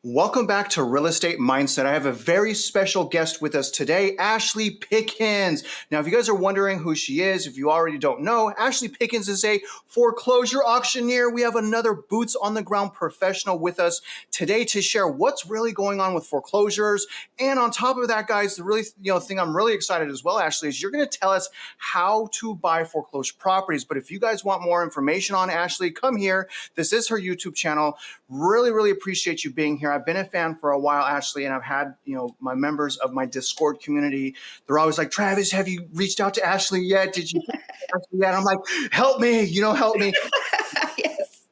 Welcome back to Real Estate Mindset. I have a very special guest with us today, Ashley Pickens. Now, if you guys are wondering who she is, if you already don't know, Ashley Pickens is a foreclosure auctioneer. We have another boots on the ground professional with us today to share what's really going on with foreclosures. And on top of that, guys, the really thing I'm really excited as well, Ashley, is you're going to tell us how to buy foreclosed properties. But if you guys want more information on Ashley, come here. This is her YouTube channel. Really appreciate you being here. I've been a fan for a while, Ashley, and I've had, my members of my Discord community, they're always like, Travis, have you reached out to Ashley yet? Did you Ashley yet? I'm like, help me, help me. Yes.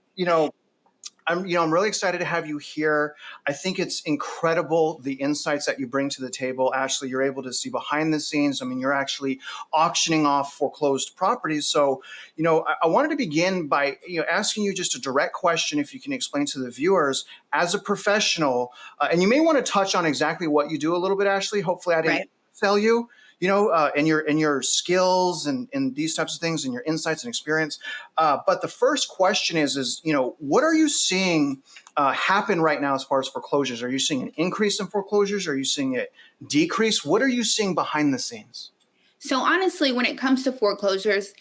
I'm really excited to have you here. I think it's incredible, the insights that you bring to the table. Ashley, you're able to see behind the scenes. I mean, you're actually auctioning off foreclosed properties. So, I wanted to begin by, asking you just a direct question, if you can explain to the viewers, as a professional, and you may want to touch on exactly what you do a little bit, Ashley. Hopefully I didn't sell you. And your skills and these types of things and your insights and experience. But the first question is, what are you seeing happen right now as far as foreclosures? Are you seeing an increase in foreclosures? Are you seeing it decrease? What are you seeing behind the scenes? So honestly, when it comes to foreclosures,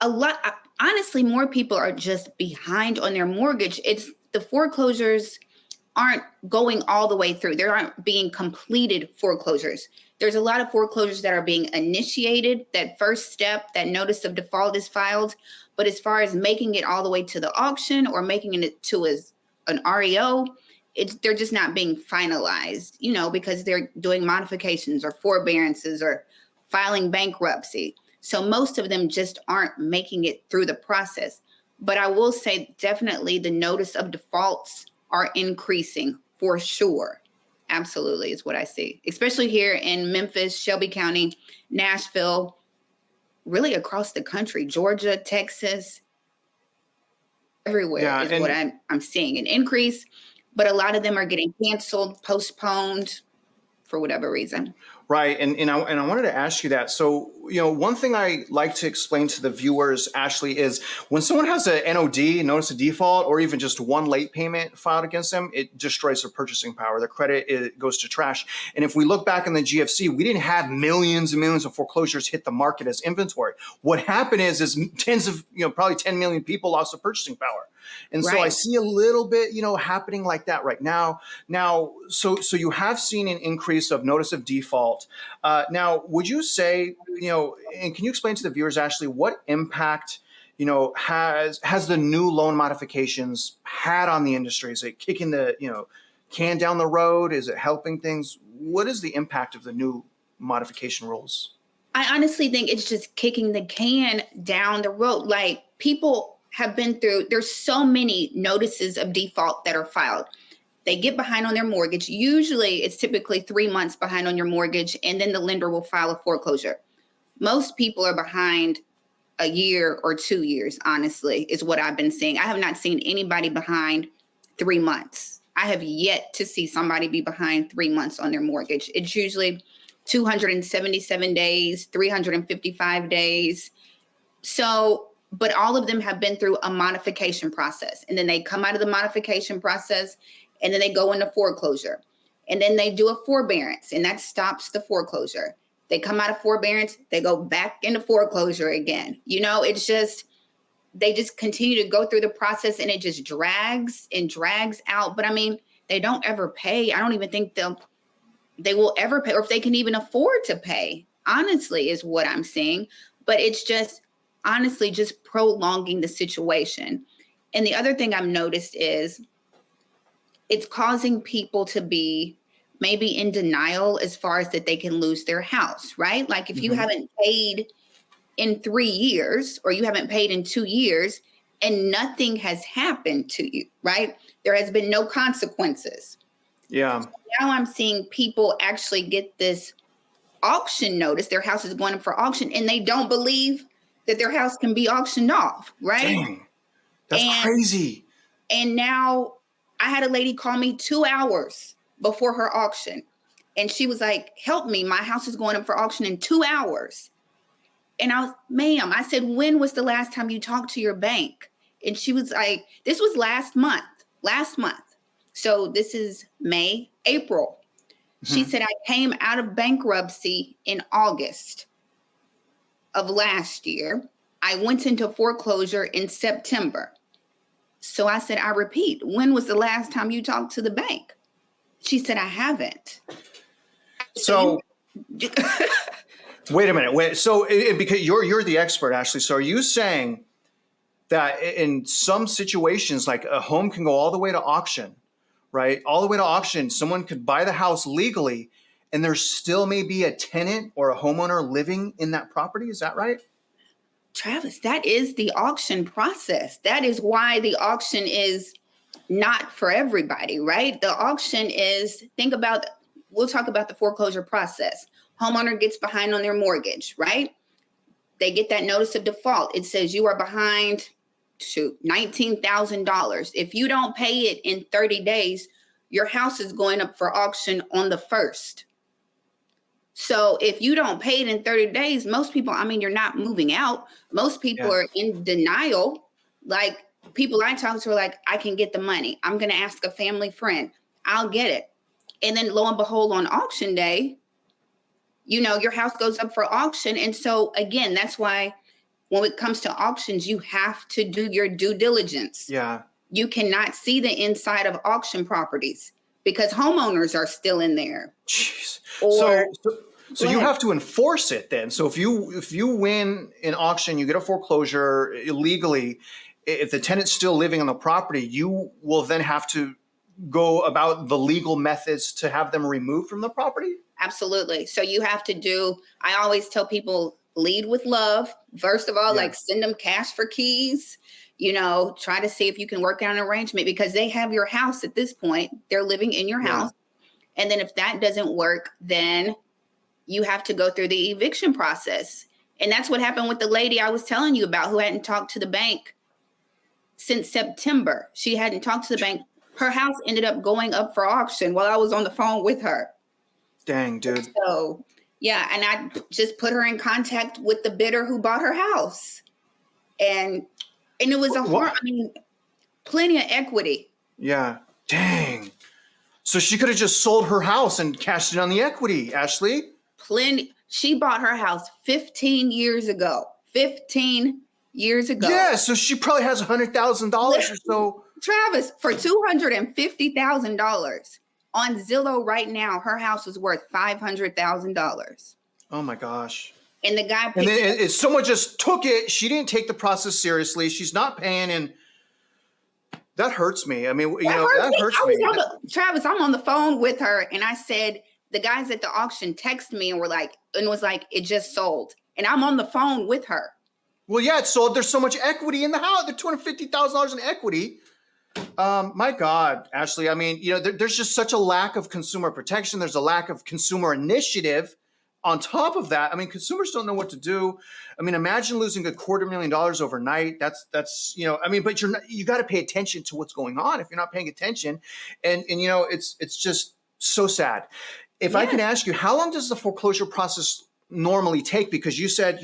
more people are just behind on their mortgage. It's the foreclosures aren't going all the way through. There aren't being completed foreclosures. There's a lot of foreclosures that are being initiated. That first step, that notice of default is filed. But as far as making it all the way to the auction or making it to an REO, they're just not being finalized, because they're doing modifications or forbearances or filing bankruptcy. So most of them just aren't making it through the process. But I will say definitely the notice of defaults are increasing for sure. Absolutely is what I see, especially here in Memphis, Shelby County, Nashville, really across the country, Georgia, Texas, everywhere is what I'm seeing an increase, but a lot of them are getting canceled, postponed for whatever reason. Right. And I wanted to ask you that. So, one thing I like to explain to the viewers, Ashley, is when someone has a NOD, notice of default, or even just one late payment filed against them, it destroys their purchasing power. Their credit, it goes to trash. And if we look back in the GFC, we didn't have millions and millions of foreclosures hit the market as inventory. What happened is tens of, probably 10 million people lost their purchasing power. And so I see a little bit, happening like that right now. So you have seen an increase of notice of default. Now, would you say, and can you explain to the viewers, Ashley, what impact, has the new loan modifications had on the industry? Is it kicking the, can down the road? Is it helping things? What is the impact of the new modification rules? I honestly think it's just kicking the can down the road. Like, people have been through, there's so many notices of default that are filed. They get behind on their mortgage. Usually it's typically 3 months behind on your mortgage, and then the lender will file a foreclosure. Most people are behind a year or 2 years, honestly, is what I've been seeing. I have not seen anybody behind 3 months. I have yet to see somebody be behind 3 months on their mortgage. It's usually 277 days, 355 days. So, but all of them have been through a modification process. And then they come out of the modification process, and then they go into foreclosure. And then they do a forbearance, and that stops the foreclosure. They come out of forbearance, they go back into foreclosure again. It's just, they just continue to go through the process, and it just drags and drags out. But I mean, they don't ever pay. I don't even think they will ever pay, or if they can even afford to pay, honestly, is what I'm seeing. But it's just, honestly, just prolonging the situation. And the other thing I've noticed is it's causing people to be maybe in denial as far as that they can lose their house, right? Like, if you haven't paid in 3 years, or you haven't paid in 2 years, and nothing has happened to you, right? There has been no consequences. Yeah. So now I'm seeing people actually get this auction notice. Their house is going up for auction, and they don't believe that their house can be auctioned off, right? Dang, that's crazy. And now I had a lady call me 2 hours before her auction, and she was like, help me, my house is going up for auction in 2 hours. And ma'am, I said, when was the last time you talked to your bank? And she was like, this was last month. So this is May, April. She said, I came out of bankruptcy in August of last year. I went into foreclosure in September. So I said, I repeat, when was the last time you talked to the bank? She said, I haven't. So wait a minute. Wait. So because you're the expert, Ashley. So are you saying that in some situations, like a home can go all the way to auction, right? All the way to auction, someone could buy the house legally, and there still may be a tenant or a homeowner living in that property. Is that right? Travis, that is the auction process. That is why the auction is not for everybody, right? The auction is, we'll talk about the foreclosure process. Homeowner gets behind on their mortgage, right? They get that notice of default. It says you are behind, $19,000. If you don't pay it in 30 days, your house is going up for auction on the 1st. So if you don't pay it in 30 days, most people, you're not moving out. Most people are in denial. Like people I talk to are like, I can get the money. I'm going to ask a family friend. I'll get it. And then lo and behold, on auction day, your house goes up for auction. And so again, that's why when it comes to auctions, you have to do your due diligence. Yeah. You cannot see the inside of auction properties because homeowners are still in there. Jeez. Or so you have to enforce it then. So if you win an auction, you get a foreclosure illegally. If the tenant's still living on the property, you will then have to go about the legal methods to have them removed from the property? Absolutely. So you have to I always tell people, lead with love. First of all, like send them cash for keys, try to see if you can work out an arrangement because they have your house at this point. They're living in your house. And then if that doesn't work, then you have to go through the eviction process. And that's what happened with the lady I was telling you about who hadn't talked to the bank since September. She hadn't talked to the bank. Her house ended up going up for auction while I was on the phone with her. Dang, dude. So, yeah. And I just put her in contact with the bidder who bought her house. And it was plenty of equity. Yeah. Dang. So she could have just sold her house and cashed in on the equity, Ashley. She bought her house 15 years ago. 15 years ago. Yeah, so she probably has $100,000 or so. Travis, for $250,000 on Zillow right now, her house is worth $500,000. Oh my gosh. And the guy and then someone just took it. She didn't take the process seriously. She's not paying, and that hurts me. That hurts me. Travis, I'm on the phone with her, and I said, the guys at the auction texted me and was like, it just sold. And I'm on the phone with her. Well, yeah, it sold. There's so much equity in the house. There's $250,000 in equity. My God, Ashley, there's just such a lack of consumer protection. There's a lack of consumer initiative. On top of that, consumers don't know what to do. Imagine losing $250,000 overnight. That's but you got to pay attention to what's going on if you're not paying attention. And it's just so sad. If I can ask you, how long does the foreclosure process normally take? Because you said,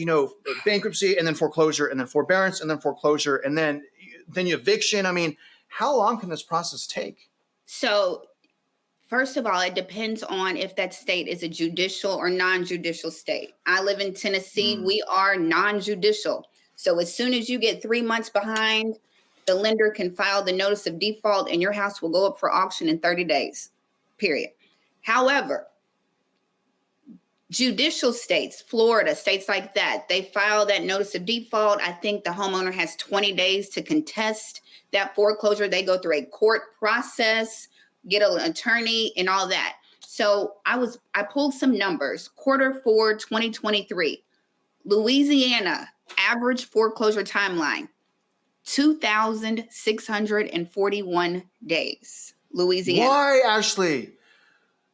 bankruptcy and then foreclosure and then forbearance and then foreclosure and then eviction. How long can this process take? So first of all, it depends on if that state is a judicial or non-judicial state. I live in Tennessee. We are non-judicial. So as soon as you get 3 months behind, the lender can file the notice of default and your house will go up for auction in 30 days, period. However, judicial states, Florida, states like that, they file that notice of default. I think the homeowner has 20 days to contest that foreclosure. They go through a court process, get an attorney and all that. So I pulled some numbers. Q4 2023, Louisiana, average foreclosure timeline, 2,641 days. Louisiana. Why, Ashley?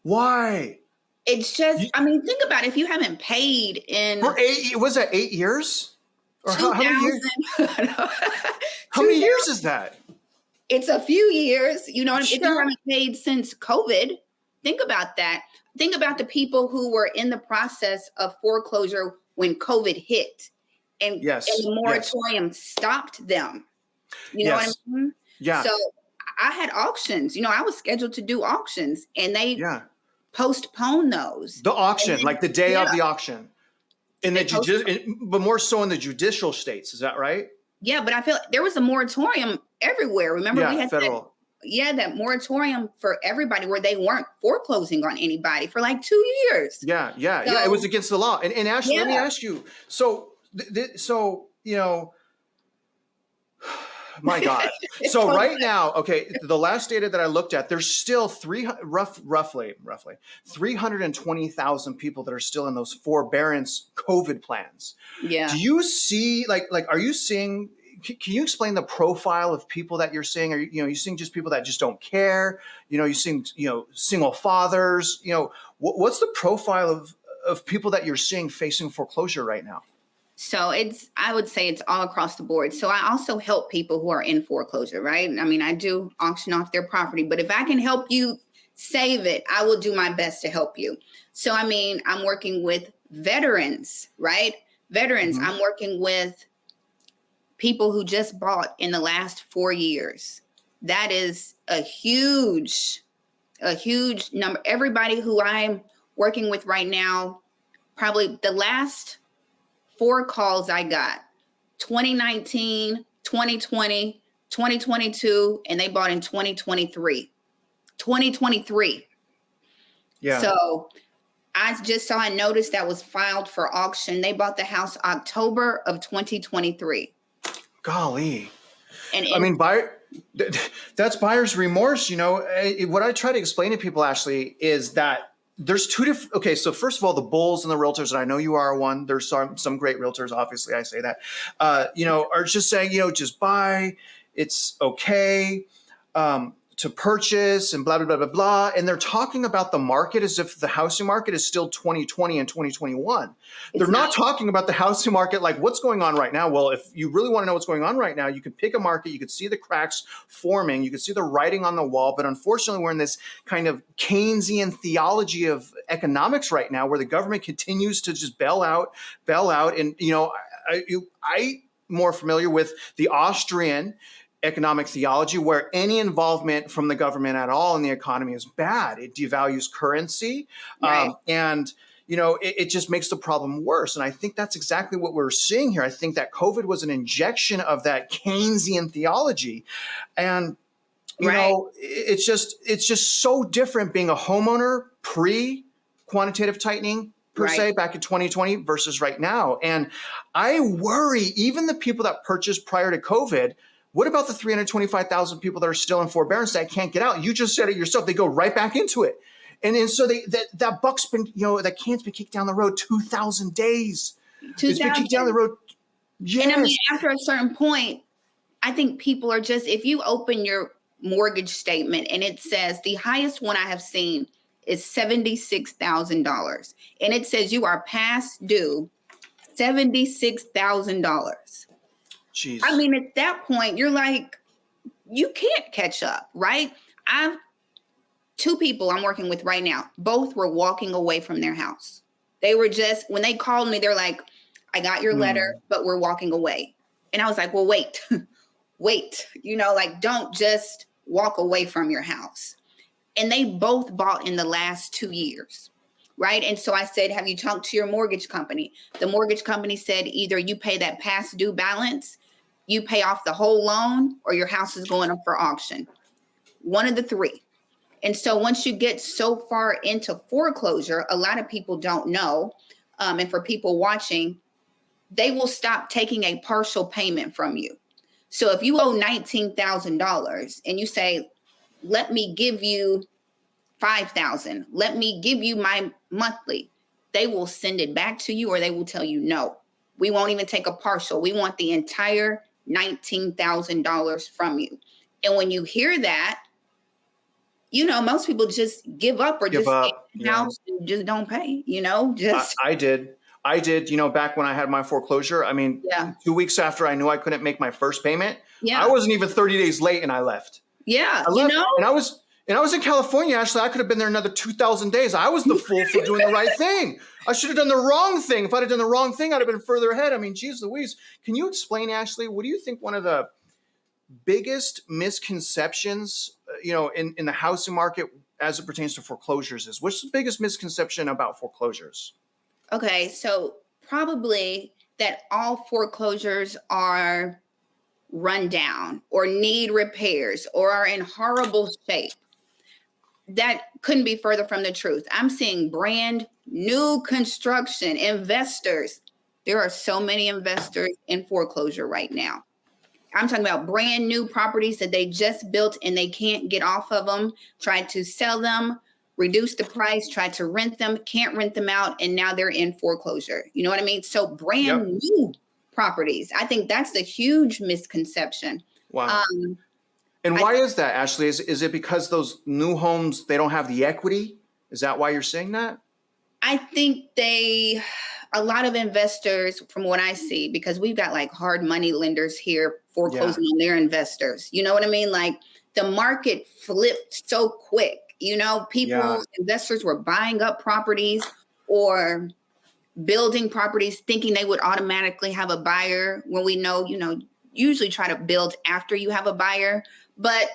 Why? It's just, think about it. If you haven't paid in... Was that 8 years? Or how many years? How many years is that? It's a few years. If you haven't paid since COVID, think about that. Think about the people who were in the process of foreclosure when COVID hit. And the moratorium stopped them. You know what I mean? Yeah. So I had auctions. I was scheduled to do auctions, and they Yeah. postponed those. The auction, Then, like the day yeah, of the auction. But more so in the judicial states. Is that right? yeah, but I feel there was a moratorium everywhere. Remember, we Yeah, had federal. that moratorium for everybody where they weren't foreclosing on anybody for like 2 years. Yeah. It was So, against the law. And Ashley, let me yeah, ask you. So, my God. it's So so right good. now, okay, the last data that I looked at, there's still roughly 320,000 people that are still in those forbearance COVID plans. Yeah. Do you see are you seeing? Can you explain the profile of people that you're seeing? Are you seeing just people that just don't care? You seeing single fathers. What's the profile of people that you're seeing facing foreclosure right now? So I would say it's all across the board. So I also help people who are in foreclosure, right? I mean, I do auction off their property, but if I can help you save it, I will do my best to help you. So, I mean, I'm working with veterans, right? Veterans, Mm-hmm. I'm working with people who just bought in the last 4 years. That is a huge number. Everybody who I'm working with right now, probably the last 4 calls I got, 2019, 2020, 2022, and they bought in 2023. 2023. Yeah. So I just saw a notice that was filed for auction. They bought the house October of 2023. Golly. And I mean, that's buyer's remorse. What I try to explain to people, Ashley, is that there's two different. Okay, so first of all, the bulls and the realtors, and I know you are one. There's some great realtors. Obviously, I say that. Are just saying, just buy. It's okay to purchase and blah blah blah blah blah. And they're talking about the market as if the housing market is still 2020 and 2021. They're not talking about the housing market like what's going on right now. Well, if you really want to know what's going on right now, you can pick a market, you can see the cracks forming, you can see the writing on the wall. But unfortunately, we're in this kind of Keynesian theology of economics right now where the government continues to just bail out. And, I'm more familiar with the Austrian economic theology where any involvement from the government at all in the economy is bad. It devalues currency. right. And it just makes the problem worse. And I think that's exactly what we're seeing here. I think that COVID was an injection of that Keynesian theology. And, it's just so different being a homeowner pre-quantitative tightening per se back in 2020 versus right now. And I worry even the people that purchased prior to COVID. What about the 325,000 people that are still in forbearance that can't get out? You just said it yourself. They go right back into it. And so that buck's been, that can's been kicked down the road 2,000 days. 2000. It's been kicked down the road. Yes. And I mean, after a certain point, I think people are just, if you open your mortgage statement and it says the highest one I have seen is $76,000. And it says you are past due $76,000. Jeez. I mean, at that point, you're like, you can't catch up, right? I've 2 people I'm working with right now. Both were walking away from their house. They were just, when they called me, they're like, I got your letter, but we're walking away. And I was like, well, wait, don't just walk away from your house. And they both bought in the last 2 years, right? And so I said, have you talked to your mortgage company? The mortgage company said either you pay that past due balance, you pay off the whole loan, or your house is going up for auction. One of the 3. And so once you get so far into foreclosure, a lot of people don't know. And for people watching, they will stop taking a partial payment from you. So if you owe $19,000 and you say, let me give you $5,000, let me give you my monthly, they will send it back to you, or they will tell you, no, we won't even take a partial. We want the entire $19,000 from you. And when you hear that, most people just give up or Give just up. stay in the house and just don't pay, just. I did, back when I had my foreclosure. I mean, 2 weeks after I knew I couldn't make my first payment, I wasn't even 30 days late and I left. Yeah. I left, and I was in California. Actually, I could have been there another 2,000 days. I was the fool for doing the right thing. I should have done the wrong thing. If I'd have done the wrong thing, I'd have been further ahead. I mean, geez Louise, can you explain, Ashley, what do you think one of the biggest misconceptions, in the housing market as it pertains to foreclosures is? What's the biggest misconception about foreclosures? Okay, so probably that all foreclosures are run down or need repairs or are in horrible shape. That couldn't be further from the truth. I'm seeing brand new construction, investors. There are so many investors in foreclosure right now. I'm talking about brand new properties that they just built and they can't get off of them, tried to sell them, reduce the price, tried to rent them, can't rent them out, and now they're in foreclosure. You know what I mean? So brand Yep. new properties. I think that's the huge misconception. Wow. Um, And I why is that, Ashley? Is it because those new homes, they don't have the equity? Is that why you're saying that? I think a lot of investors, from what I see, because we've got like hard money lenders here foreclosing on their investors. You know what I mean? Like the market flipped so quick. Yeah. Investors were buying up properties or building properties thinking they would automatically have a buyer when we know, usually try to build after you have a buyer. But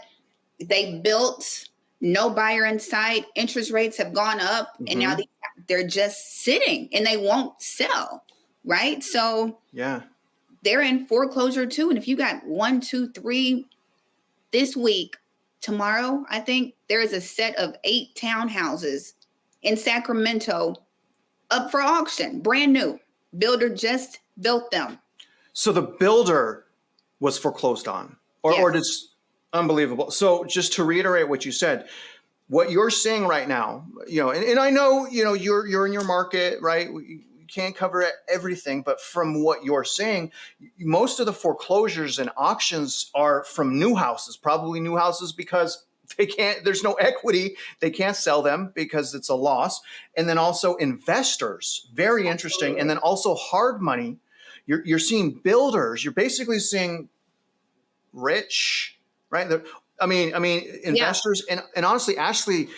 they built, no buyer in sight, interest rates have gone up, and now they're just sitting and they won't sell, right? So Yeah. they're in foreclosure too. And if you got 1, 2, 3 this week, tomorrow, I think there is a set of 8 townhouses in Sacramento up for auction, brand new. Builder just built them. So the builder was foreclosed on, or Yes. just unbelievable. So just to reiterate what you said, what you're seeing right now, and I know, you're in your market, right? You can't cover everything, but from what you're saying, most of the foreclosures and auctions are from new houses, probably new houses because there's no equity. They can't sell them because it's a loss. And then also investors, very interesting. And then also hard money. You're seeing builders, you're basically seeing rich, right? Investors. And honestly, Ashley,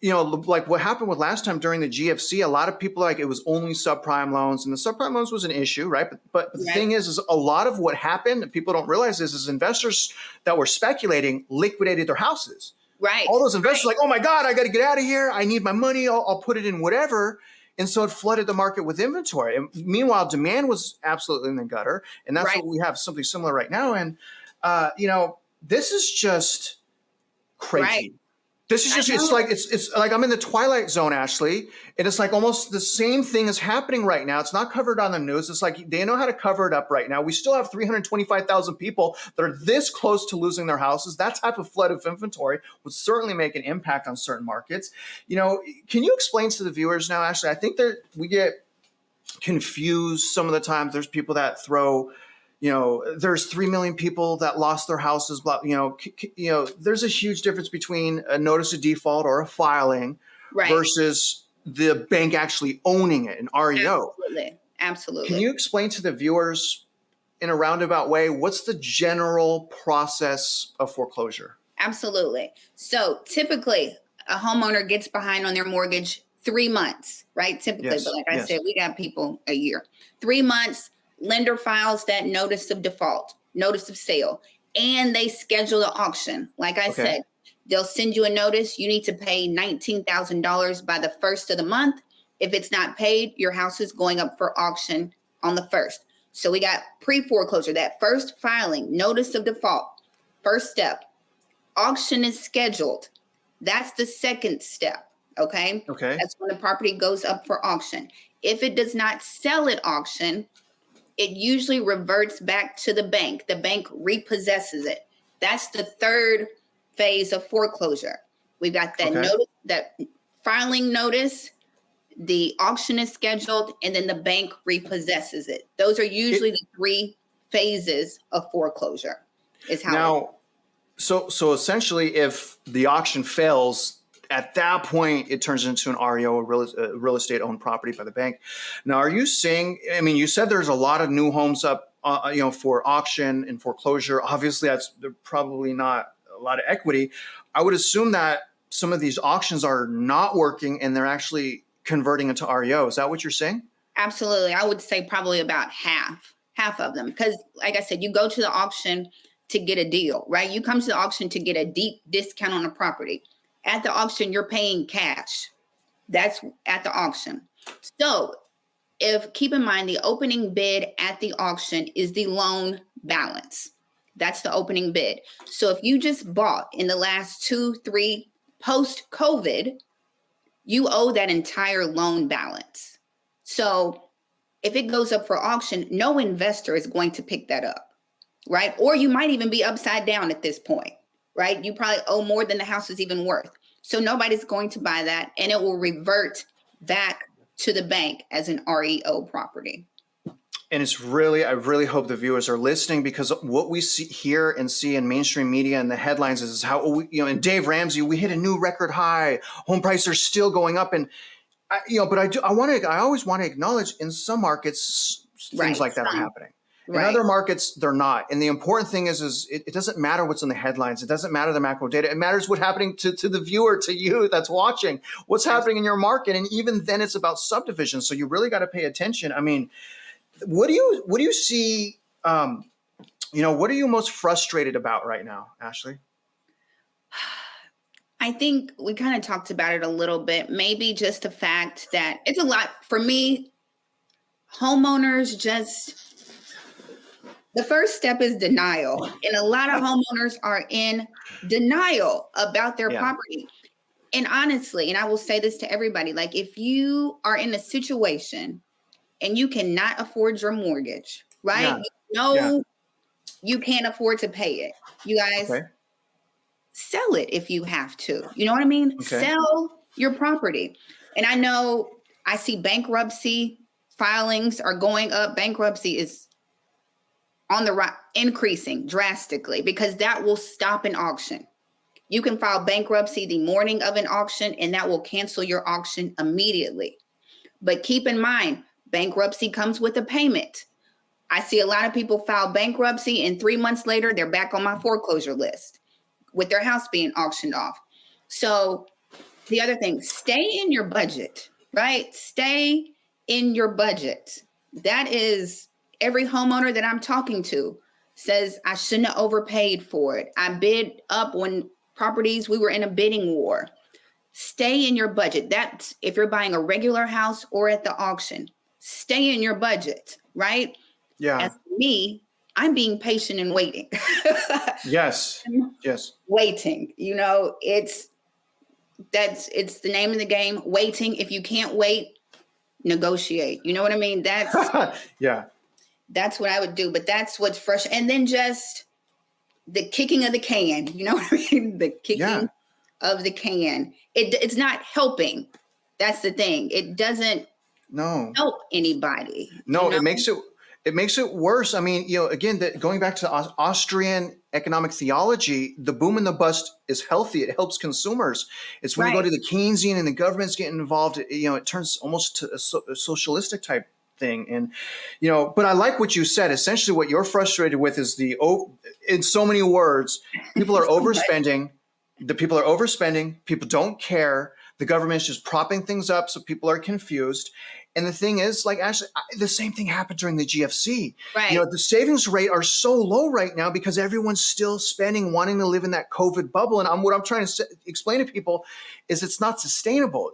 like what happened with last time during the GFC, a lot of people, like, it was only subprime loans, and the subprime loans was an issue, right? But the thing is a lot of what happened that people don't realize is investors that were speculating liquidated their houses. Right. All those investors like, oh my God, I got to get out of here. I need my money. I'll put it in whatever. And so it flooded the market with inventory. And meanwhile, demand was absolutely in the gutter. And that's what we have, something similar right now. And, this is just crazy. Right. This is just, it's like I'm in the twilight zone, Ashley. And it's like almost the same thing is happening right now. It's not covered on the news. It's like they know how to cover it up right now. We still have 325,000 people that are this close to losing their houses. That type of flood of inventory would certainly make an impact on certain markets. Can you explain to the viewers now, Ashley? I think that we get confused some of the time. There's people that throw, there's 3 million people that lost their houses. There's a huge difference between a notice of default or a filing versus the bank actually owning it, an REO. Absolutely. Can you explain to the viewers in a roundabout way, what's the general process of foreclosure? Absolutely. So typically a homeowner gets behind on their mortgage 3 months, right? Typically, but like I said, we got people a year. 3 months, lender files that notice of default, notice of sale, and they schedule the auction. Like I said, they'll send you a notice. You need to pay $19,000 by the 1st of the month. If it's not paid, your house is going up for auction on the 1st. So we got pre-foreclosure, that first filing, notice of default, first step. Auction is scheduled. That's the second step. Okay. That's when the property goes up for auction. If it does not sell at auction, it usually reverts back to the bank. The bank repossesses it. That's the third phase of foreclosure. We've got that notice, that filing notice, the auction is scheduled, and then the bank repossesses it. Those are usually the 3 phases of foreclosure. So essentially, if the auction fails, at that point, it turns into an REO, a real estate owned property by the bank. Now, are you saying, you said there's a lot of new homes up, for auction and foreclosure. Obviously, that's probably not a lot of equity. I would assume that some of these auctions are not working and they're actually converting into REO. Is that what you're saying? Absolutely. I would say probably about half of them. Because like I said, you go to the auction, to get a deal, right? You come to the auction to get a deep discount on a property. At the auction, you're paying cash. That's at the auction. So keep in mind, the opening bid at the auction is the loan balance. That's the opening bid. So if you just bought in the last 2-3 post-COVID, you owe that entire loan balance. So if it goes up for auction, no investor is going to pick that up, right? Or you might even be upside down at this point, right? You probably owe more than the house is even worth. So nobody's going to buy that, and it will revert back to the bank as an REO property. And I really hope the viewers are listening, because what we hear and see in mainstream media and the headlines is how, and Dave Ramsey, we hit a new record high. Home prices are still going up. And, but I always want to acknowledge in some markets, things like that are happening. In other markets, they're not. And the important thing is it doesn't matter what's in the headlines. It doesn't matter the macro data. It matters what's happening to the viewer, to you that's watching, what's happening in your market. And even then it's about subdivision. So you really got to pay attention. I mean, what do you see? What are you most frustrated about right now, Ashley? I think we kind of talked about it a little bit. Maybe just the fact that it's a lot for me. Homeowners the first step is denial. And a lot of homeowners are in denial about their property. And honestly, and I will say this to everybody, like if you are in a situation and you cannot afford your mortgage, right? You can't afford to pay it. You guys sell it if you have to. You know what I mean? Okay. Sell your property. And I know I see bankruptcy filings are going up. Bankruptcy is on the right, increasing drastically, because that will stop an auction. You can file bankruptcy the morning of an auction, and that will cancel your auction immediately. But keep in mind, bankruptcy comes with a payment. I see a lot of people file bankruptcy, and 3 months later, they're back on my foreclosure list with their house being auctioned off. So the other thing, stay in your budget, right? Stay in your budget. That is, every homeowner that I'm talking to says, I shouldn't have overpaid for it. I bid up when properties, we were in a bidding war. Stay in your budget. That's if you're buying a regular house or at the auction, stay in your budget, right? Yeah. As for me, I'm being patient and waiting. Yes. Waiting, it's the name of the game, waiting. If you can't wait, negotiate. You know what I mean? That's that's what I would do. But that's what's fresh. And then just the kicking of the can, you know what I mean? The kicking of the can. It's not helping. That's the thing. It doesn't help anybody. No, it makes it worse. I mean, again, going back to Austrian economic theology, the boom and the bust is healthy. It helps consumers. It's when you go to the Keynesian and the government's getting involved, it turns almost to a socialistic type thing. And, but I like what you said. Essentially what you're frustrated with is in so many words, people are overspending. The people are overspending. People don't care. The government's just propping things up so people are confused. And the thing is, like Ashley, the same thing happened during the GFC. Right. The savings rate are so low right now because everyone's still spending, wanting to live in that COVID bubble. And what I'm trying to explain to people is it's not sustainable.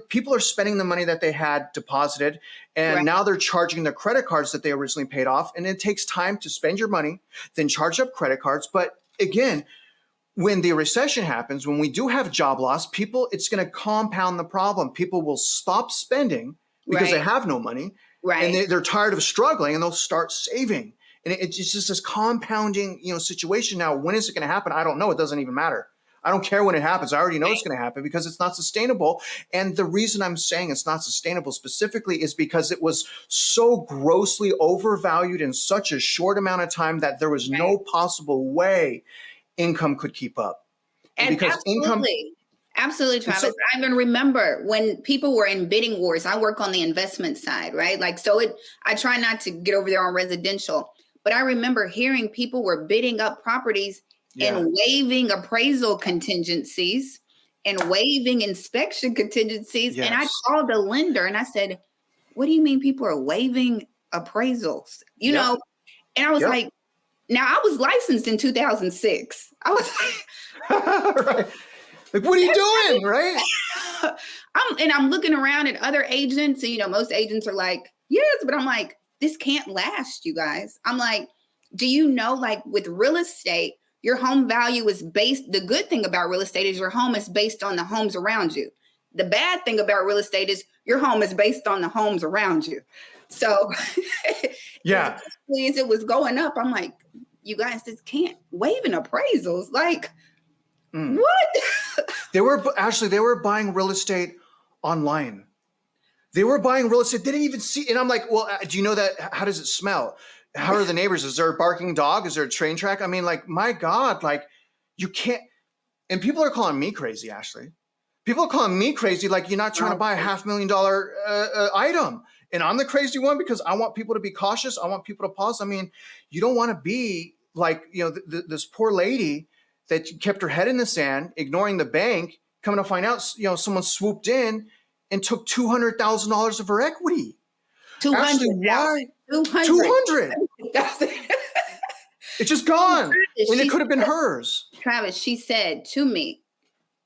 People are spending the money that they had deposited, and now they're charging their credit cards that they originally paid off. And it takes time to spend your money, then charge up credit cards. But again, when the recession happens, when we do have job loss, it's going to compound the problem. People will stop spending because they have no money, and they're tired of struggling, and they'll start saving. And it's just this compounding, situation. Now, when is it going to happen? I don't know. It doesn't even matter. I don't care when it happens. I already know it's going to happen because it's not sustainable. And the reason I'm saying it's not sustainable specifically is because it was so grossly overvalued in such a short amount of time that there was no possible way income could keep up. And because Absolutely, Travis. I even remember when people were in bidding wars. I work on the investment side, right? I try not to get over there on residential, but I remember hearing people were bidding up properties and waiving appraisal contingencies and waiving inspection contingencies. And I called the lender and I said, what do you mean people are waiving appraisals? And I was like, Now, I was licensed in 2006. I was Right. Like, what are you doing? Right. I'm looking around at other agents, and most agents are like, yes, but I'm like, this can't last, you guys. I'm like, do you know, like with real estate, your home value is based, the good thing about real estate is your home is based on the homes around you. The bad thing about real estate is your home is based on the homes around you. So Yeah. as it was going up, I'm like, you guys just can't waiving appraisals. Like, what? They were buying real estate online. They were buying real estate. They didn't even see. And I'm like, well, do you know that? How does it smell? How are the neighbors? Is there a barking dog? Is there a train track? I mean, like, my God, like, you can't. And people are calling me crazy, Ashley. People are calling me crazy, like you're not trying to buy a $500,000 item. And I'm the crazy one because I want people to be cautious. I want people to pause. I mean, you don't want to be like, this poor lady that kept her head in the sand, ignoring the bank, coming to find out, someone swooped in and took $200,000 of her equity. 200. Ashley, why? 200. It's just gone. And it could have been hers. Travis, she said to me,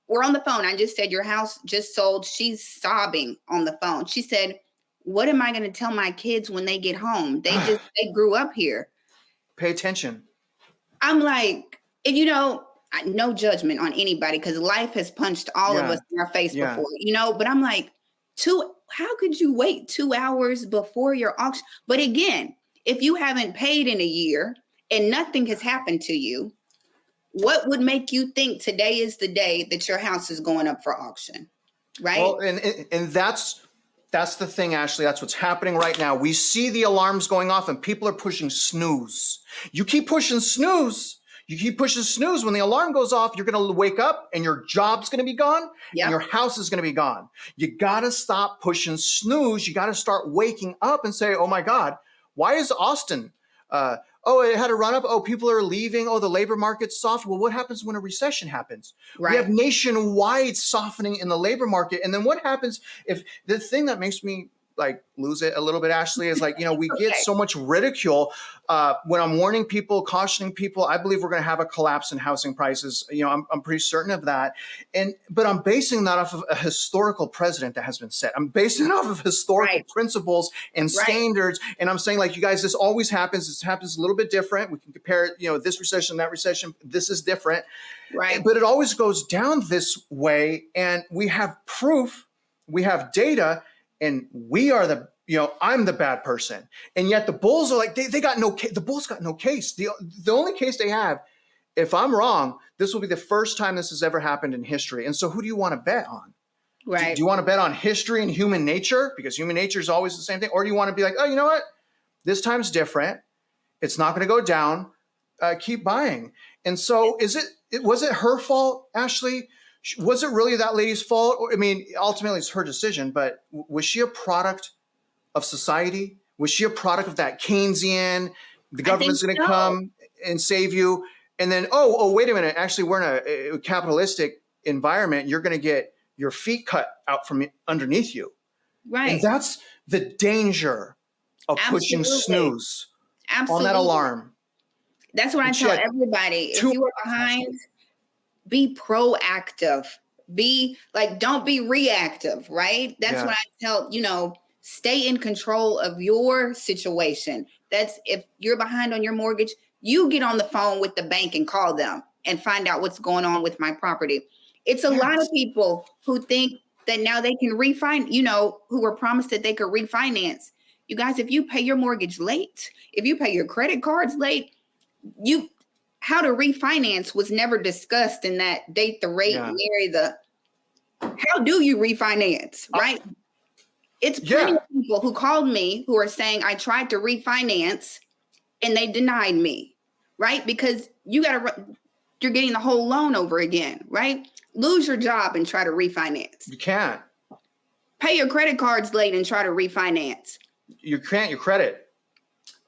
we're on the phone. I just said, your house just sold. She's sobbing on the phone. She said, what am I going to tell my kids when they get home? They grew up here. Pay attention. I'm like, and no judgment on anybody because life has punched all of us in our face before, but I'm like, how could you wait 2 hours before your auction? But again, if you haven't paid in a year and nothing has happened to you, what would make you think today is the day that your house is going up for auction? Right. Well, and that's the thing, Ashley. That's what's happening right now. We see the alarms going off and people are pushing snooze. You keep pushing snooze. When the alarm goes off, you're going to wake up and your job's going to be gone and your house is going to be gone. You got to stop pushing snooze. You got to start waking up and say, oh my God, why is Austin? It had a run up. Oh, people are leaving. Oh, the labor market's soft. Well, what happens when a recession happens? Right. We have nationwide softening in the labor market. And then what happens if the thing that makes me like lose it a little bit, Ashley, is like, we get so much ridicule when I'm warning people, cautioning people. I believe we're going to have a collapse in housing prices. I'm pretty certain of that. But I'm basing that off of a historical precedent that has been set. I'm basing it off of historical principles and standards. And I'm saying, like, you guys, this always happens. This happens a little bit different. We can compare, this recession, that recession. This is different. Right. But it always goes down this way. And we have proof, we have data, and we are I'm the bad person. And yet the Bulls are like, they got no case. The Bulls got no case. The only case they have, if I'm wrong, this will be the first time this has ever happened in history. And so who do you want to bet on? Right. Do you want to bet on history and human nature? Because human nature is always the same thing. Or do you want to be like, oh, you know what? This time's different. It's not going to go down. Keep buying. And so was it her fault, Ashley? Was it really that lady's fault? I mean, ultimately it's her decision, but was she a product of society? Was she a product of that Keynesian, the government's going to come and save you? And then, wait a minute, actually we're in a capitalistic environment. You're going to get your feet cut out from underneath you. Right. And that's the danger of pushing snooze on that alarm. That's what I tell everybody. If you are behind, be proactive. Be like, don't be reactive, right? That's what I tell, stay in control of your situation. That's if you're behind on your mortgage, you get on the phone with the bank and call them and find out what's going on with my property. It's a lot of people who think that now they can refinance, who were promised that they could refinance. You guys, if you pay your mortgage late, if you pay your credit cards late, how to refinance was never discussed in that date the rate, marry the. How do you refinance, right? It's plenty of people who called me who are saying I tried to refinance and they denied me, right? Because you're getting the whole loan over again, right? Lose your job and try to refinance. You can't. Pay your credit cards late and try to refinance. You can't. Your credit.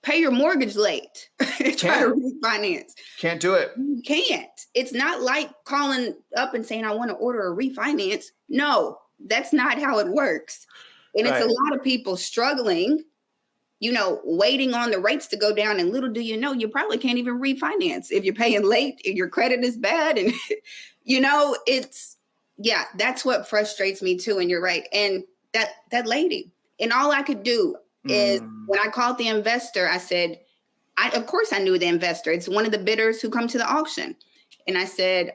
Pay your mortgage late and try to refinance. Can't do it. You can't. It's not like calling up and saying, I want to order a refinance. No, that's not how it works. And it's a lot of people struggling, waiting on the rates to go down, and little do you know, you probably can't even refinance if you're paying late and your credit is bad. And, that's what frustrates me too. And you're right. And that lady, and all I could do is when I called the investor, I said, of course I knew the investor. It's one of the bidders who come to the auction. And I said,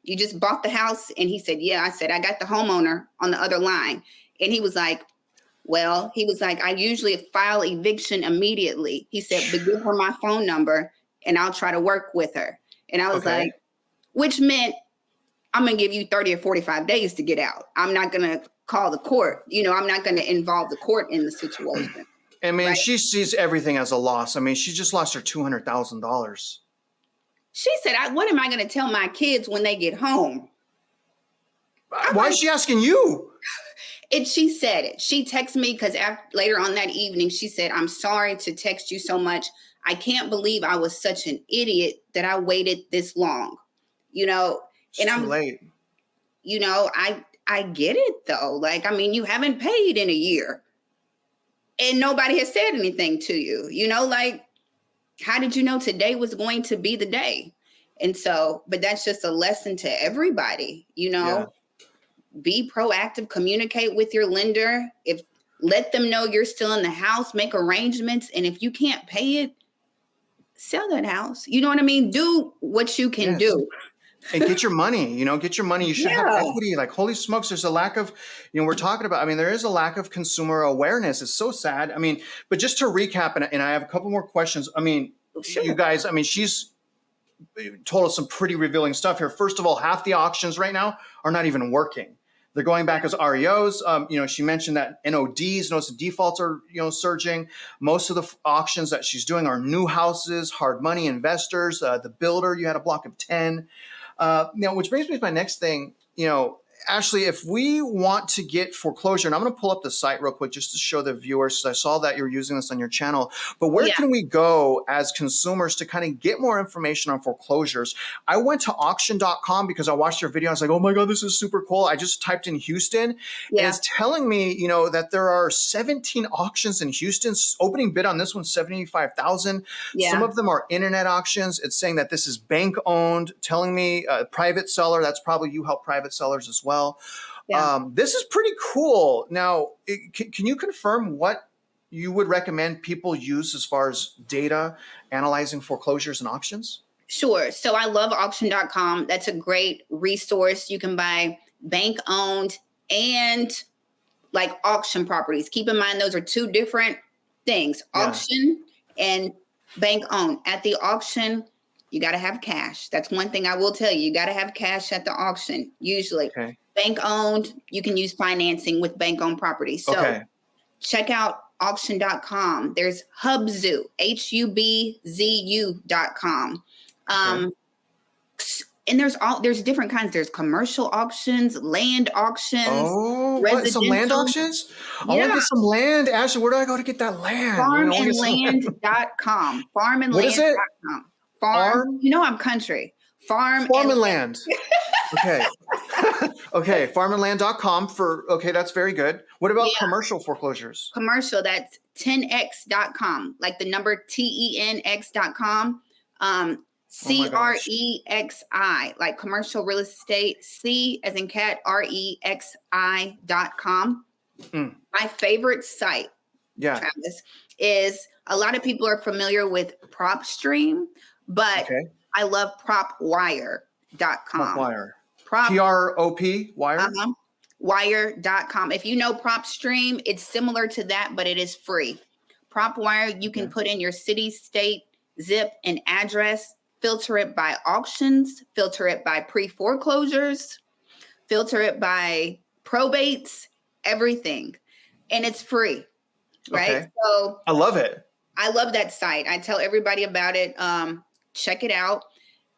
you just bought the house? And he said, yeah. I said, I got the homeowner on the other line. And he was like, I usually file eviction immediately. He said, but give her my phone number and I'll try to work with her. And I was like, which meant I'm going to give you 30 or 45 days to get out. I'm not going to call the court. I'm not going to involve the court in the situation. I mean, right? She sees everything as a loss. I mean, she just lost her $200,000. She said, what am I going to tell my kids when they get home? Why is she asking you? She said it. She texted me because later on that evening, she said, I'm sorry to text you so much. I can't believe I was such an idiot that I waited this long, It's too late. I get it though. Like, I mean, you haven't paid in a year and nobody has said anything to you, like, how did you know today was going to be the day? And so, but that's just a lesson to everybody, Be proactive, communicate with your lender. Let them know you're still in the house, make arrangements. And if you can't pay it, sell that house. You know what I mean? Do what you can do. And get your money, get your money. You should have equity. Like, holy smokes, there's a lack of, we're talking about, there is a lack of consumer awareness. It's so sad. But just to recap, and I have a couple more questions. Sure. You guys, she's told us some pretty revealing stuff here. First of all, half the auctions right now are not even working. They're going back as REOs. She mentioned that NODs, notice of defaults are, surging. Most of the auctions that she's doing are new houses, hard money investors. The builder, you had a block of 10. Which brings me to my next thing, Ashley, if we want to get foreclosure, and I'm going to pull up the site real quick just to show the viewers, I saw that you're using this on your channel, but where can we go as consumers to kind of get more information on foreclosures? I went to auction.com because I watched your video. I was like, oh my God, this is super cool. I just typed in Houston and it's telling me, that there are 17 auctions in Houston. Opening bid on this one, 75,000. Some of them are internet auctions. It's saying that this is bank owned, telling me private seller. That's probably you help private sellers as well. This is pretty cool. Now, can you confirm what you would recommend people use as far as data analyzing foreclosures and auctions? Sure. So I love auction.com. That's a great resource. You can buy bank owned and like auction properties. Keep in mind, those are two different things, auction and bank owned. At the auction, you got to have cash. That's one thing I will tell you. You got to have cash at the auction, usually. Okay. Bank owned, you can use financing with bank owned properties. So check out auction.com. There's Hubzu, HUBZU.com. And there's different kinds. There's commercial auctions, land auctions. Oh, what, some land auctions? I want to get some land. Ashley, where do I go to get that land? Farmandland.com. Farmandland.com. What is it? Farm. I'm country. Farm and land. Okay. Okay. Farmandland.com that's very good. What about commercial foreclosures? Commercial, that's 10x.com, like the number TENX.com. CREXI, like commercial real estate, C as in cat, REXI.com. My favorite site, Travis, is a lot of people are familiar with PropStream, but I love PropWire.com. PropWire. PROP wire? Wire.com. If you know PropStream, it's similar to that, but it is free. PropWire, you can put in your city, state, zip, and address, filter it by auctions, filter it by pre-foreclosures, filter it by probates, everything. And it's free, right? Okay. So I love it. I love that site. I tell everybody about it. Check it out.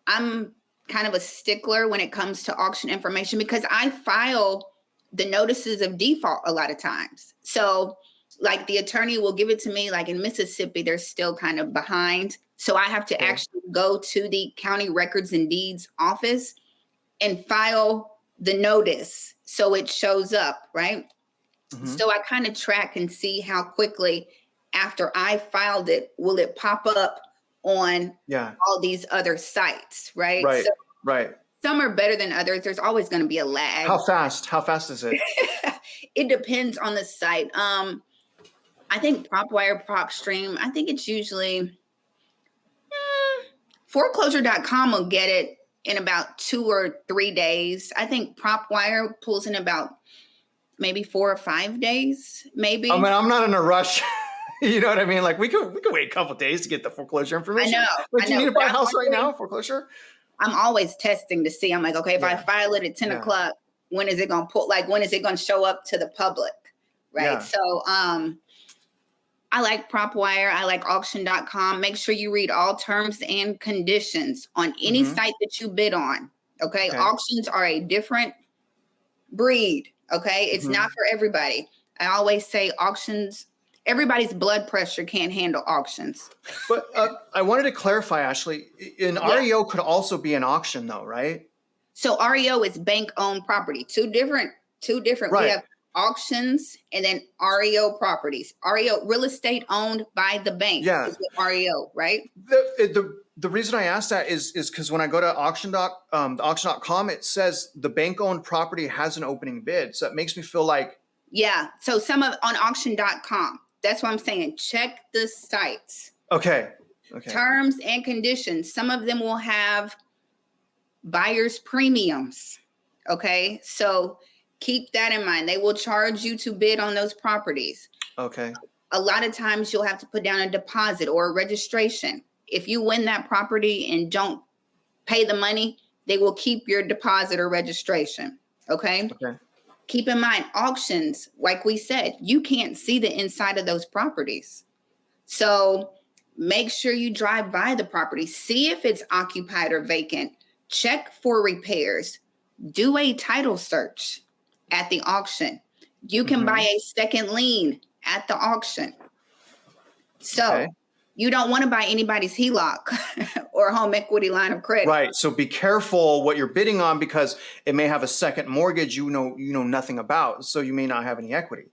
I'm kind of a stickler when it comes to auction information because I file the notices of default a lot of times. So like the attorney will give it to me, like in Mississippi, they're still kind of behind. So I have to actually go to the county records and deeds office and file the notice so it shows up, right? So I kind of track and see how quickly after I filed it, will it pop up on Yeah. all these other sites, right? Right. So Right. some are better than others. There's always going to be a lag. How fast? How fast is it? It depends on the site. I think PropWire, PropStream, I think it's usually foreclosure.com will get it in about 2 or 3 days. I think PropWire pulls in about maybe 4 or 5 days, maybe. I mean, I'm not in a rush. You know what I mean? Like we could wait a couple days to get the foreclosure information. Like, do you need to buy a house right now? Foreclosure? I'm always testing to see. I'm like, okay, if I file it at 10 Yeah. o'clock, when is it going to pull? Like, when is it going to show up to the public? Right. Yeah. So, I like PropWire. I like auction.com. Make sure you read all terms and conditions on any site that you bid on. Okay? Auctions are a different breed. Okay. It's not for everybody. I always say auctions, everybody's blood pressure can't handle auctions. But I wanted to clarify, Ashley, an REO could also be an auction though, right? So REO is bank owned property. Two different. Right. We have auctions and then REO properties. REO, real estate owned by the bank. Yeah. Is what REO, right? The reason I asked that is because when I go to auction.com, it says the bank owned property has an opening bid. So it makes me feel like. Yeah. So some of on auction.com, that's what I'm saying. Check the sites. Okay. Terms and conditions. Some of them will have buyer's premiums. Okay. So keep that in mind. They will charge you to bid on those properties. Okay. A lot of times you'll have to put down a deposit or a registration. If you win that property and don't pay the money, they will keep your deposit or registration. Okay. Keep in mind, auctions, like we said, you can't see the inside of those properties. So make sure you drive by the property, see if it's occupied or vacant, check for repairs, do a title search at the auction. You can buy a second lien at the auction. So you don't want to buy anybody's HELOC or home equity line of credit. Right. So be careful what you're bidding on because it may have a second mortgage you know nothing about. So you may not have any equity.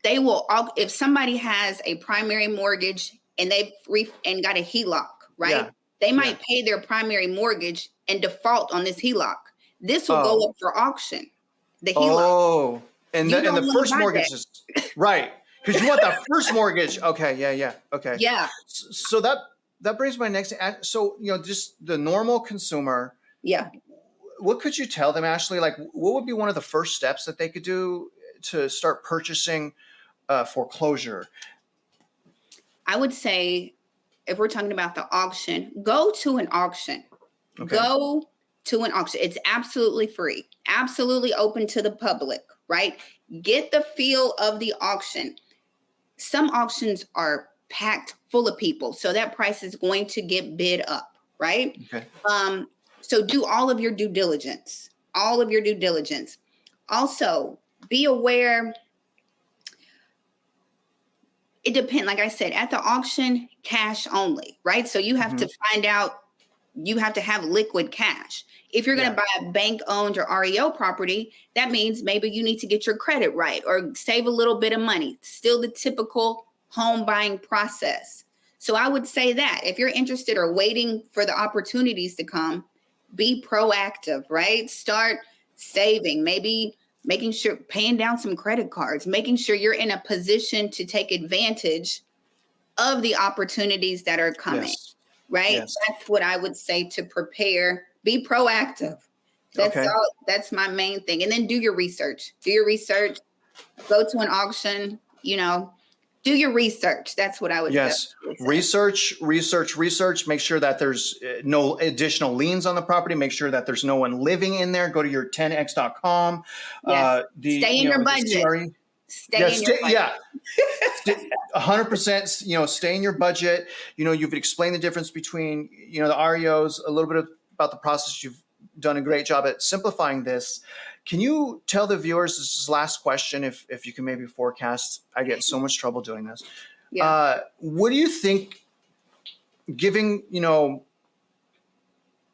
They will, if somebody has a primary mortgage and they've got a HELOC, right? Yeah. They might pay their primary mortgage and default on this HELOC. This will go up for auction. The HELOC. Oh, and the first mortgage is right. Because you want that first mortgage. Okay. Yeah. Okay. Yeah. So that brings my next. So, just the normal consumer. Yeah. What could you tell them, Ashley? Like, what would be one of the first steps that they could do to start purchasing foreclosure? I would say, if we're talking about the auction, go to an auction. Okay. Go to an auction. It's absolutely free, absolutely open to the public, right? Get the feel of the auction. Some auctions are packed full of people, so that price is going to get bid up, right? Okay. So do all of your due diligence, Also, be aware. It depends. Like I said, at the auction, cash only, right? So you have to find out, you have to have liquid cash. If you're going to buy a bank-owned or REO property, that means maybe you need to get your credit right or save a little bit of money. Still the typical home buying process. So I would say that if you're interested or waiting for the opportunities to come, be proactive, right? Start saving, maybe making sure, paying down some credit cards, making sure you're in a position to take advantage of the opportunities that are coming, right? Yes. That's what I would say to prepare. Be proactive. That's all. That's my main thing. And then do your research. Go to an auction, do your research. That's what I would say. Research. Make sure that there's no additional liens on the property. Make sure that there's no one living in there. Go to your 10x.com. Yes. Stay in your budget. Stay in your budget. 100%, stay in your budget. You've explained the difference between, the REOs, a little bit about the process. You've done a great job at simplifying this. Can you tell the viewers, this is the last question, if you can maybe forecast, I get in so much trouble doing this. Yeah. What do you think giving,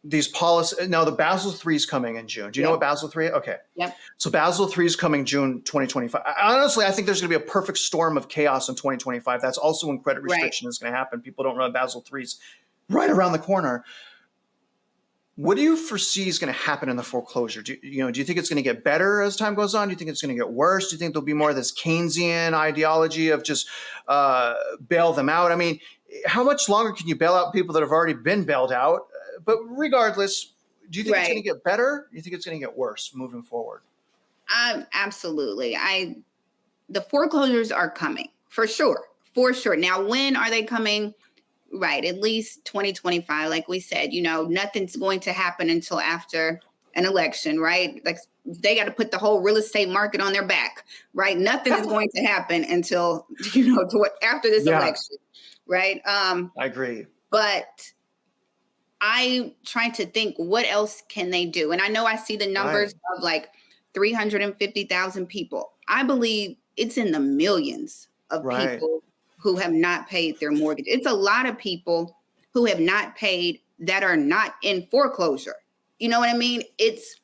these policies. Now the Basel III is coming in June. Do you know what Basel III? Okay. Yep. So Basel III is coming June 2025. Honestly, I think there's going to be a perfect storm of chaos in 2025. That's also when credit restriction is going to happen. People don't know Basel III is right around the corner. What do you foresee is going to happen in the foreclosure? Do you think it's going to get better as time goes on? Do you think it's going to get worse? Do you think there'll be more of this Keynesian ideology of just bail them out? I mean, how much longer can you bail out people that have already been bailed out? But regardless, do you think it's going to get better? Do you think it's going to get worse moving forward? Absolutely. The foreclosures are coming for sure. For sure. Now, when are they coming? Right. At least 2025. Like we said, nothing's going to happen until after an election, right? Like they got to put the whole real estate market on their back, right? Nothing is going to happen until, after this election, right? I agree. But I try to think, what else can they do? And I know I see the numbers of like 350,000 people. I believe it's in the millions of people who have not paid their mortgage. It's a lot of people who have not paid that are not in foreclosure. You know what I mean? It's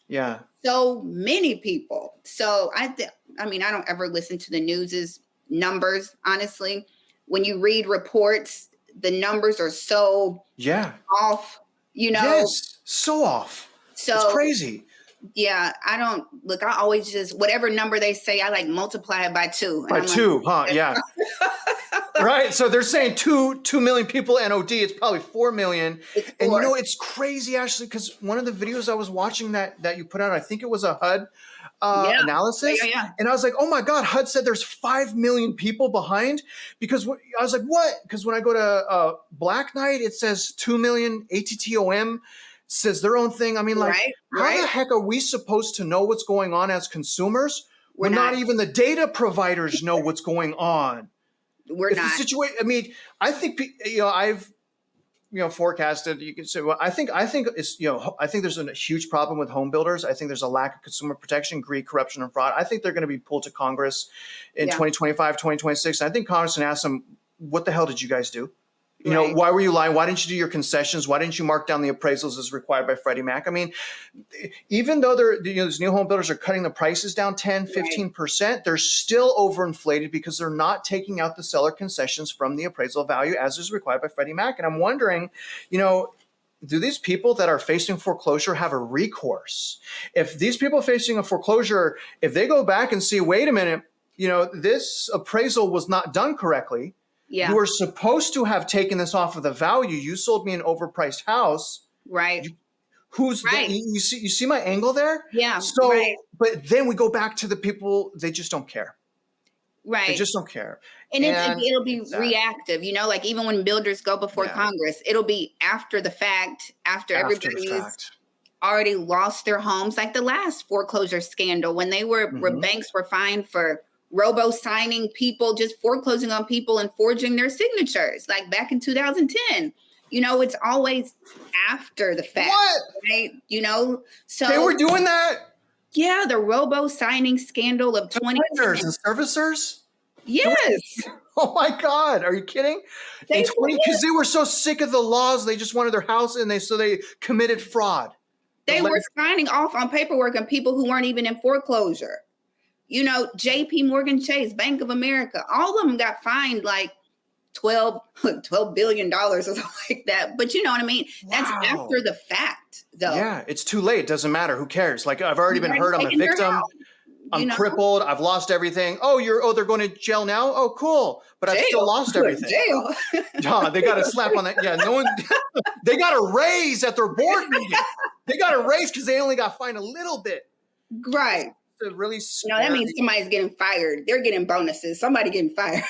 so many people. So I don't ever listen to the news's numbers, honestly. When you read reports, the numbers are so off, Yes, so off. So it's crazy. Yeah, I always just, whatever number they say, I like multiply it by 2. By 2, huh? Yeah. Right. So they're saying 2 million people NOD. It's probably 4 million. And it's crazy, actually, because one of the videos I was watching that you put out, I think it was a HUD analysis. And I was like, oh my God, HUD said there's 5 million people behind. Because I was like, what? Because when I go to Black Knight, it says 2 million. ATTOM says their own thing. I mean, like, how the heck are we supposed to know what's going on as consumers when not even the data providers know what's going on? We're not. The situation, I mean, I think, I've, forecasted, you can say, well, I think it's, I think there's a huge problem with home builders. I think there's a lack of consumer protection, greed, corruption, and fraud. I think they're going to be pulled to Congress in 2025, 2026. And I think Congress can ask them, what the hell did you guys do? Why were you lying? Why didn't you do your concessions? Why didn't you mark down the appraisals as required by Freddie Mac? I mean, even though these new home builders are cutting the prices down 10, 15%, they're still overinflated because they're not taking out the seller concessions from the appraisal value as is required by Freddie Mac. And I'm wondering, do these people that are facing foreclosure have a recourse? If these people facing a foreclosure, if they go back and see, wait a minute, this appraisal was not done correctly. You were supposed to have taken this off of the value. You sold me an overpriced house. Right. You see my angle there? Yeah. So, but then we go back to the people, they just don't care. Right. They just don't care. And it'll be reactive, like even when builders go before Congress, it'll be after the fact, after everybody's already lost their homes, like the last foreclosure scandal when where banks were fined for robo-signing people, just foreclosing on people and forging their signatures, like back in 2010. It's always after the fact. What? Right? So they were doing that? Yeah, the robo-signing scandal of 2010. Lenders and servicers? Yes. Oh my God. Are you kidding? Because they were so sick of the laws, they just wanted their house and so they committed fraud. They were signing off on paperwork on people who weren't even in foreclosure. JP Morgan Chase, Bank of America, all of them got fined like $12 billion or something like that. But you know what I mean? That's after the fact, though. Yeah, it's too late. It doesn't matter. Who cares? Like, I've already been hurt. I'm a victim. I'm crippled. I've lost everything. They're going to jail now? Oh, cool. But I've still lost everything. Jail. They got a slap on that. Yeah, no one. They got a raise at their board meeting. They got a raise because they only got fined a little bit. Right. Really that means somebody's getting fired. They're getting bonuses. Somebody getting fired.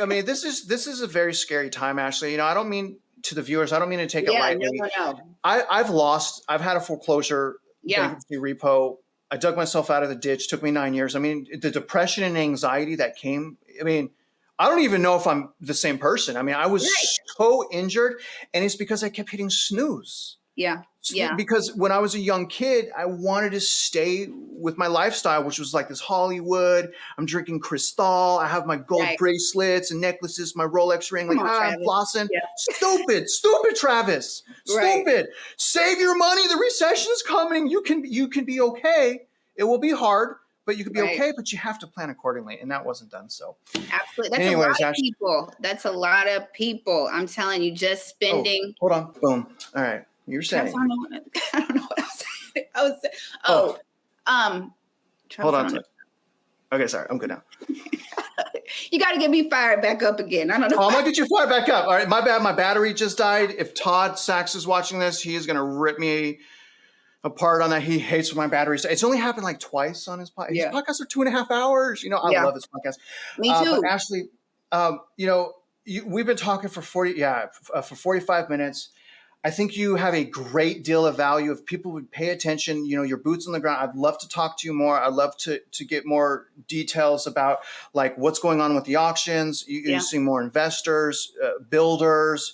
I mean, this is a very scary time, Ashley. I don't mean to the viewers, I don't mean to take it lightly. No. I've had a foreclosure bankruptcy repo. I dug myself out of the ditch. Took me 9 years. I mean, the depression and anxiety that came. I mean, I don't even know if I'm the same person. I mean, I was so injured, and it's because I kept hitting snooze. Yeah. Yeah. Because when I was a young kid, I wanted to stay with my lifestyle, which was like this Hollywood. I'm drinking Cristal. I have my gold Right. bracelets and necklaces, my Rolex ring. Come Like, on, I'm Travis. flossing. Yeah. Stupid, Travis. Right. Stupid. Save your money. The recession's coming. You can be okay. It will be hard, but you can be Right. okay. But you have to plan accordingly, and that wasn't done. So, Absolutely. That's anyways, a lot of Ashley. people. That's a lot of people. I'm telling you, just spending. Hold on. Boom. All right. You're Travis, saying. I don't know what I was saying. Travis, Hold on. Okay, sorry. I'm good now. you got to get me fired back up again. I don't know. I'm gonna get you fired back up. All right, my bad. My battery just died. If Todd Sachs is watching this, he is gonna rip me apart on that. He hates when my batteries. It's only happened like twice on his podcast. Yeah. His podcasts are 2.5 hours. You know, I love his podcast. Me too. But Ashley, you know, we've been talking for 45 minutes. I think you have a great deal of value. If people would pay attention, you know, your boots on the ground. I'd love to talk to you more. I'd love to get more details about like what's going on with the auctions. You're seeing more investors, builders.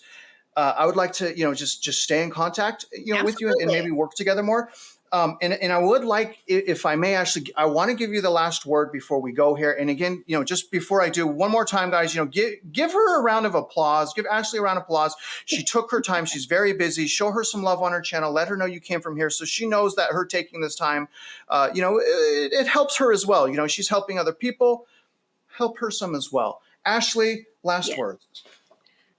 I would like to, you know, just stay in contact, you know, with you and maybe work together more. And I would like, if I may, Ashley, I want to give you the last word before we go here. And again, you know, just before I do, one more time, guys, you know, give her a round of applause. Give Ashley a round of applause. She took her time. She's very busy. Show her some love on her channel. Let her know you came from here, so she knows that her taking this time, you know, it helps her as well. You know, she's helping other people. Help her some as well. Ashley, last words.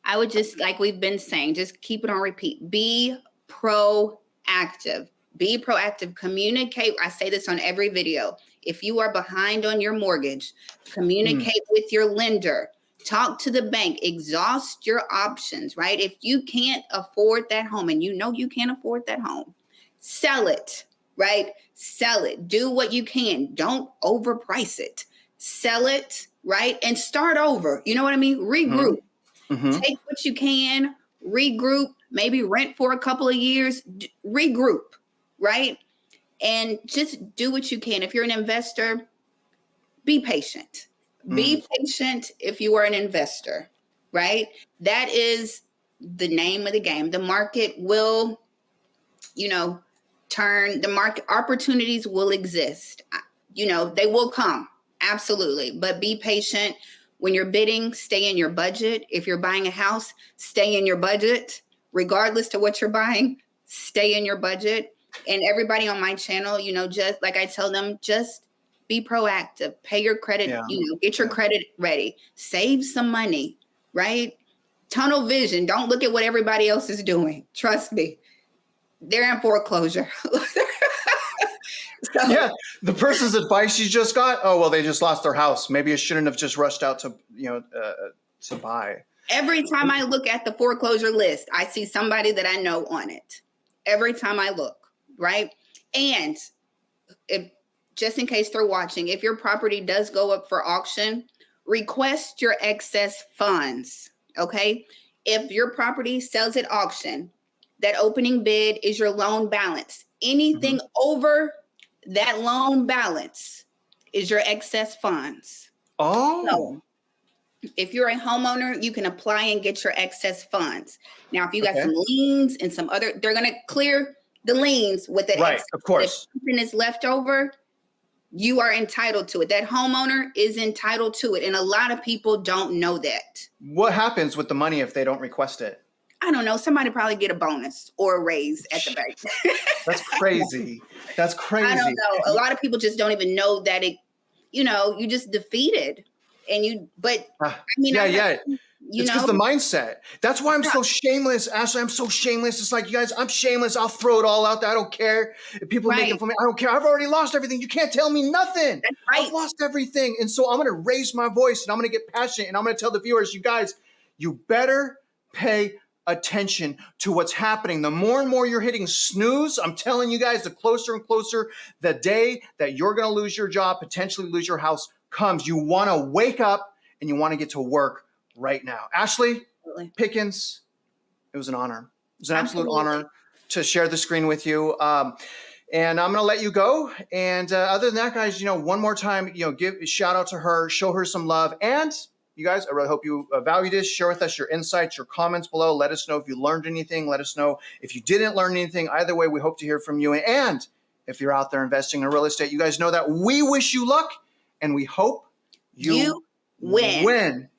I would just, like we've been saying, just keep it on repeat. Be proactive. Be proactive. Communicate. I say this on every video. If you are behind on your mortgage, communicate with your lender. Talk to the bank. Exhaust your options, right? If you can't afford that home, and you know you can't afford that home, sell it, right? Sell it. Do what you can. Don't overprice it. Sell it, right? And start over. You know what I mean? Regroup. Take what you can, regroup, maybe rent for a couple of years, regroup, right? And just do what you can. If you're an investor, be patient. Be patient if you are an investor, right? That is the name of the game. The market will, you know, turn. The market opportunities will exist. You know, they will come. Absolutely. But be patient. When you're bidding, stay in your budget. If you're buying a house, stay in your budget. Regardless to what you're buying, stay in your budget. And everybody on my channel, you know, just like I tell them, just be proactive. Pay your credit, you know, get your credit ready. Save some money, right? Tunnel vision. Don't look at what everybody else is doing. Trust me. They're in foreclosure. So, yeah, the person's advice you just got. Oh well, they just lost their house. Maybe you shouldn't have just rushed out to to buy. Every time I look at the foreclosure list, I see somebody that I know on it. Every time I look, right? And if just in case they're watching, if your property does go up for auction, request your excess funds. Okay, if your property sells at auction, that opening bid is your loan balance. Anything over that loan balance is your excess funds. Oh. So if you're a homeowner, you can apply and get your excess funds. Now, if you got some liens and some other, they're going to clear the liens with it. Right, of course. If something is left over, you are entitled to it. That homeowner is entitled to it. And a lot of people don't know that. What happens with the money if they don't request it? I don't know. Somebody probably get a bonus or a raise at the bank. That's crazy. That's crazy. I don't know. A lot of people just don't even know that it, you know, you just defeated and you, but I mean, it's because the mindset. That's why I'm so shameless, Ashley. I'm so shameless. It's like, you guys, I'm shameless. I'll throw it all out there. I don't care if people make it for me. I don't care. I've already lost everything. You can't tell me nothing. That's right. I've lost everything. And so I'm going to raise my voice and I'm going to get passionate and I'm going to tell the viewers, you guys, you better pay attention to what's happening. The more and more you're hitting snooze, I'm telling you guys, the closer and closer the day that you're going to lose your job, potentially lose your house comes. You want to wake up and you want to get to work right now. Ashley Pickens, it was an honor. It was an absolute honor to share the screen with you. And I'm going to let you go. And other than that, guys, you know, one more time, you know, give a shout out to her, show her some love, and you guys. I really hope you value this. Share with us your insights, your comments below. Let us know if you learned anything. Let us know if you didn't learn anything. Either way, we hope to hear from you. And if you're out there investing in real estate, you guys know that we wish you luck and we hope you win. win.